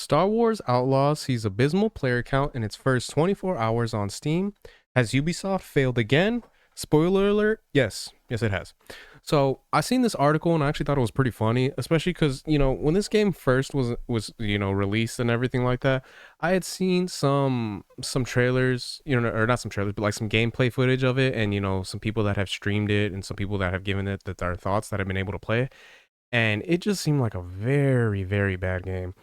Star Wars Outlaws sees abysmal player count in its first 24 hours on Steam. Has Ubisoft failed again? Spoiler alert, yes. Yes, it has. So I seen this article and I actually thought it was pretty funny, especially because when this game first was released and everything like that. I had seen some trailers, or not some trailers, but like some gameplay footage of it, and some people that have streamed it and some people that have given it their thoughts that have been able to play, and it just seemed like a very very bad game,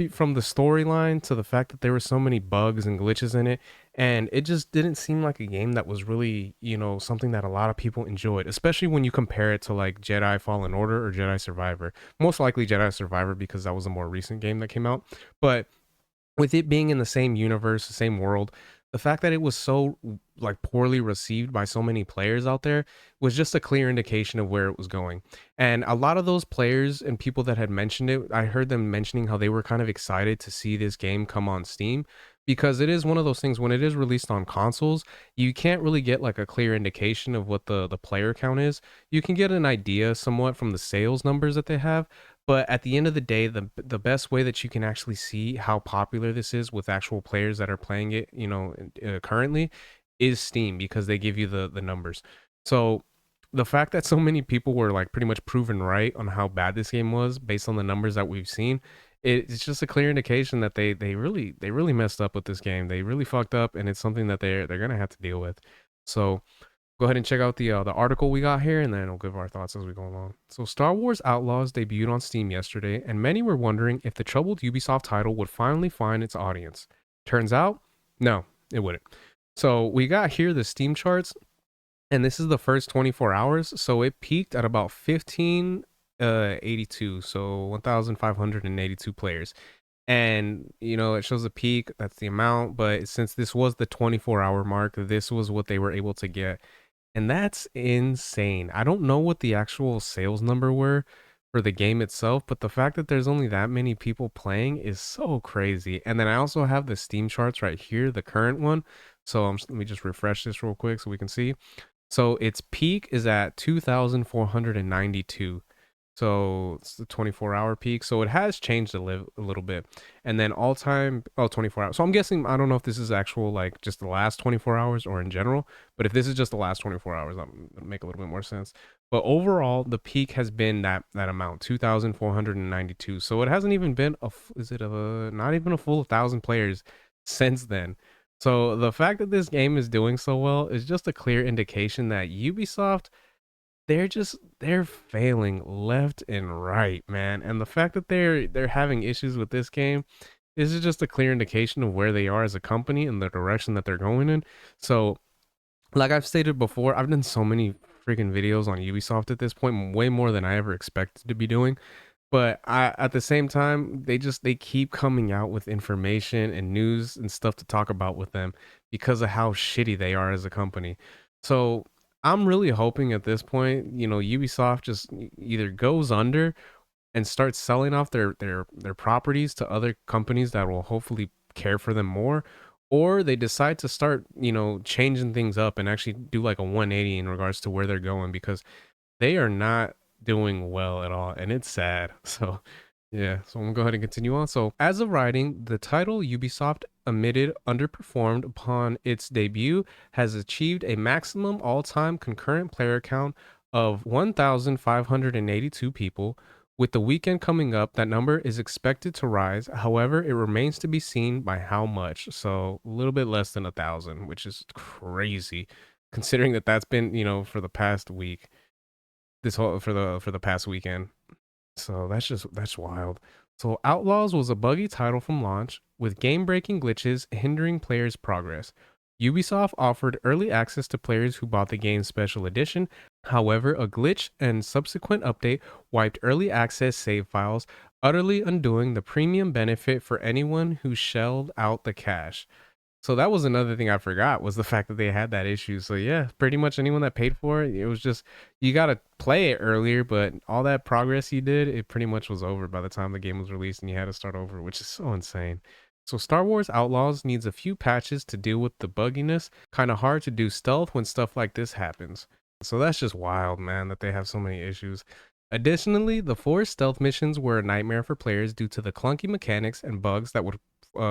from the storyline to the fact that there were so many bugs and glitches in it, and it just didn't seem like a game that was really something that a lot of people enjoyed, especially when you compare it to like Jedi Fallen Order or Jedi Survivor. Most likely Jedi Survivor, because that was a more recent game that came out. But with it being in the same universe, the same world, the fact that it was so like poorly received by so many players out there was just a clear indication of where it was going. And a lot of those players and people that had mentioned it, I heard them mentioning how they were kind of excited to see this game come on Steam, because it is one of those things when it is released on consoles, you can't really get like a clear indication of what the player count is. You can get an idea somewhat from the sales numbers that they have, but at the end of the day, the best way that you can actually see how popular this is with actual players that are playing it, currently, is Steam, because they give you the numbers. So the fact that so many people were like pretty much proven right on how bad this game was based on the numbers that we've seen, it's just a clear indication that they really messed up with this game. They really fucked up, and it's something that they're gonna have to deal with. So go ahead and check out the article we got here, and then we'll give our thoughts as we go along. So, Star Wars Outlaws debuted on Steam yesterday, and many were wondering if the troubled Ubisoft title would finally find its audience. Turns out, no, it wouldn't. So, we got here the Steam charts, and this is the first 24 hours. So, it peaked at about 1582, so 1,582 players. And it shows a peak, that's the amount, but since this was the 24-hour mark, this was what they were able to get, and that's insane. I don't know what the actual sales number were for the game itself, but the fact that there's only that many people playing is so crazy. And then I also have the Steam charts right here, the current one. So let me just refresh this real quick so we can see. So its peak is at 2,492. So it's the 24-hour peak. So it has changed a little bit. And then all time, 24 hours. So I'm guessing, I don't know if this is actual, like just the last 24 hours or in general, but if this is just the last 24 hours, that would make a little bit more sense. But overall, the peak has been that amount, 2,492. So it hasn't even been not even a full 1,000 players since then. So the fact that this game is doing so well is just a clear indication that Ubisoft, they're failing left and right, man. And the fact that they're having issues with this game is just a clear indication of where they are as a company and the direction that they're going in. So, like I've stated before, I've done so many freaking videos on Ubisoft at this point, way more than I ever expected to be doing. But at the same time, they keep coming out with information and news and stuff to talk about with them because of how shitty they are as a company. So I'm really hoping at this point, Ubisoft just either goes under and starts selling off their properties to other companies that will hopefully care for them more, or they decide to start, changing things up and actually do like a 180 in regards to where they're going, because they are not doing well at all, and it's sad. So yeah, so I'm gonna go ahead and continue on. So as of writing, the title Ubisoft admitted underperformed upon its debut has achieved a maximum all-time concurrent player count of 1,582 people. With the weekend coming up, that number is expected to rise. However, it remains to be seen by how much. So a little bit less than 1,000, which is crazy, considering that that's been, for the past week, this whole for the past weekend. So that's wild. So Outlaws was a buggy title from launch, with game-breaking glitches hindering players' progress. Ubisoft offered early access to players who bought the game's special edition. However, a glitch and subsequent update wiped early access save files, utterly undoing the premium benefit for anyone who shelled out the cash. So that was another thing I forgot, was the fact that they had that issue. So yeah, pretty much anyone that paid for it, it was just, you got to play it earlier, but all that progress you did, it pretty much was over by the time the game was released and you had to start over, which is so insane. So Star Wars Outlaws needs a few patches to deal with the bugginess. Kind of hard to do stealth when stuff like this happens. So that's just wild, man, that they have so many issues. Additionally, the forced stealth missions were a nightmare for players due to the clunky mechanics and bugs that would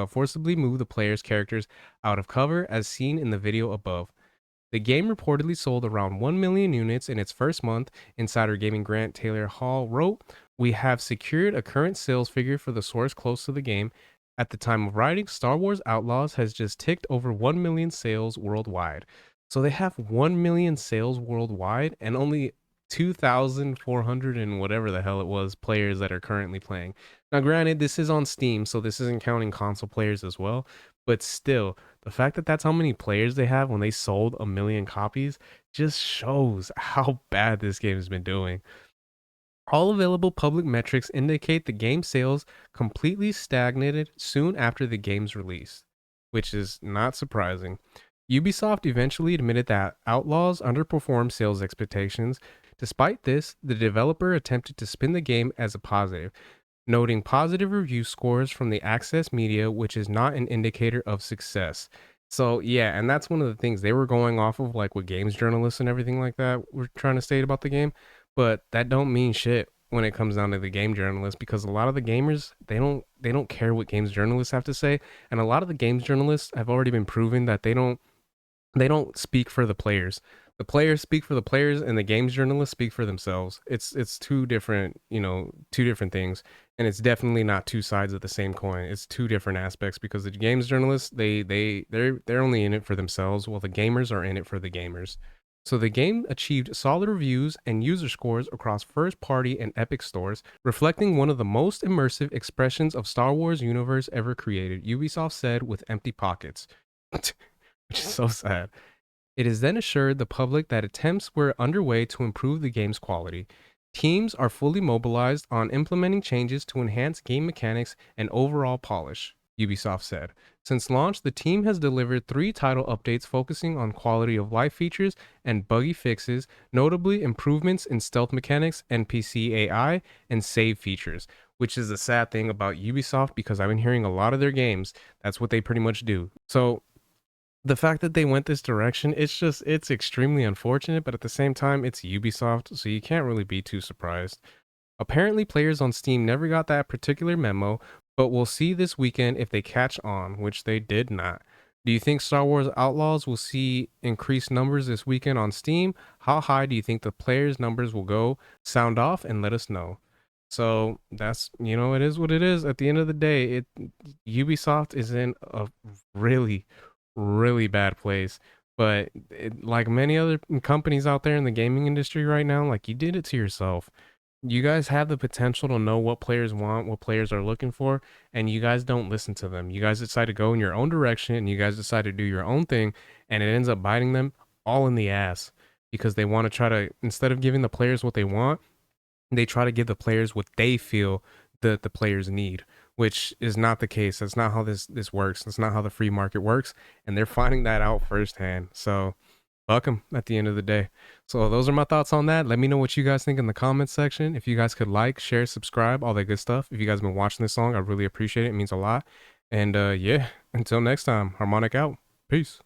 forcibly move the player's characters out of cover, as seen in the video above. The game reportedly sold around 1 million units in its first month. Insider Gaming Grant Taylor Hall wrote, "We have secured a current sales figure for the source close to the game. At the time of writing, Star Wars Outlaws has just ticked over 1 million sales worldwide." So they have 1 million sales worldwide and only 2,400 and whatever the hell it was players that are currently playing. Now, granted, this is on Steam, so this isn't counting console players as well, but still, the fact that that's how many players they have when they sold a million copies just shows how bad this game has been doing. All available public metrics indicate the game sales completely stagnated soon after the game's release, which is not surprising. Ubisoft eventually admitted that Outlaws underperformed sales expectations. Despite this, the developer attempted to spin the game as a positive, noting positive review scores from the Access Media, which is not an indicator of success. So yeah, and that's one of the things they were going off of, like what games journalists and everything like that were trying to state about the game, but that don't mean shit when it comes down to the game journalists, because a lot of the gamers, they don't care what games journalists have to say, and a lot of the games journalists have already been proven that they don't speak for the players. The players speak for the players, and the games journalists speak for themselves. It's two different, two different things, and it's definitely not two sides of the same coin. It's two different aspects, because the games journalists, they're only in it for themselves, while the gamers are in it for the gamers. So the game achieved solid reviews and user scores across first-party and Epic stores, reflecting one of the most immersive expressions of Star Wars universe ever created, Ubisoft said with empty pockets. Which is so sad. It is then assured the public that attempts were underway to improve the game's quality. Teams are fully mobilized on implementing changes to enhance game mechanics and overall polish, Ubisoft said. Since launch, the team has delivered 3 title updates focusing on quality of life features and buggy fixes, notably improvements in stealth mechanics, NPC AI, and save features, which is the sad thing about Ubisoft, because I've been hearing a lot of their games, that's what they pretty much do. So the fact that they went this direction, it's extremely unfortunate, but at the same time, it's Ubisoft, so you can't really be too surprised. Apparently, players on Steam never got that particular memo, but we'll see this weekend if they catch on, which they did not. Do you think Star Wars Outlaws will see increased numbers this weekend on Steam? How high do you think the players' numbers will go? Sound off and let us know. So that's, it is what it is. At the end of the day, Ubisoft is in a really, really bad place. But like many other companies out there in the gaming industry right now, like, you did it to yourself. You guys have the potential to know what players want, what players are looking for, and you guys don't listen to them. You guys decide to go in your own direction, and you guys decide to do your own thing, and it ends up biting them all in the ass, because they want to try to, instead of giving the players what they want, they try to give the players what they feel that the players need, which is not the case. That's not how this works. That's not how the free market works, and they're finding that out firsthand. So fuck them at the end of the day. So those are my thoughts on that. Let me know what you guys think in the comments section. If you guys could like, share, subscribe, all that good stuff. If you guys have been watching this long, I really appreciate it. It means a lot. And yeah, until next time, Harmonic out. Peace.